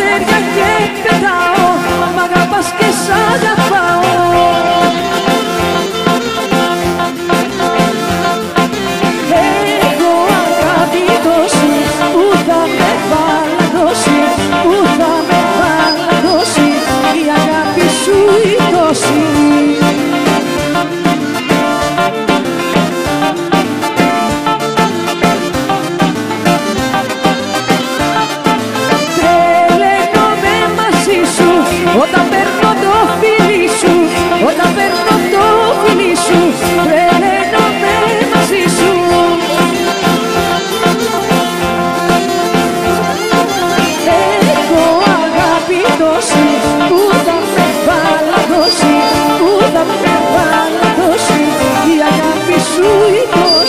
αστέρια και πετάω, μ' αγαπάς και σ' αγαπάω. Έχω αγάπη τόση που θα με βαλαδώσει, που θα με βαλαδώσει η αγάπη σου η τόση. Όταν παίρνω το φίλι σου, όταν παίρνω το φίλι σου, τρελαίνομαι μαζί σου. Έχω αγάπη τόση που θα με βαλαδώσει, που θα με βαλαδώσει η αγάπη σου η τόση.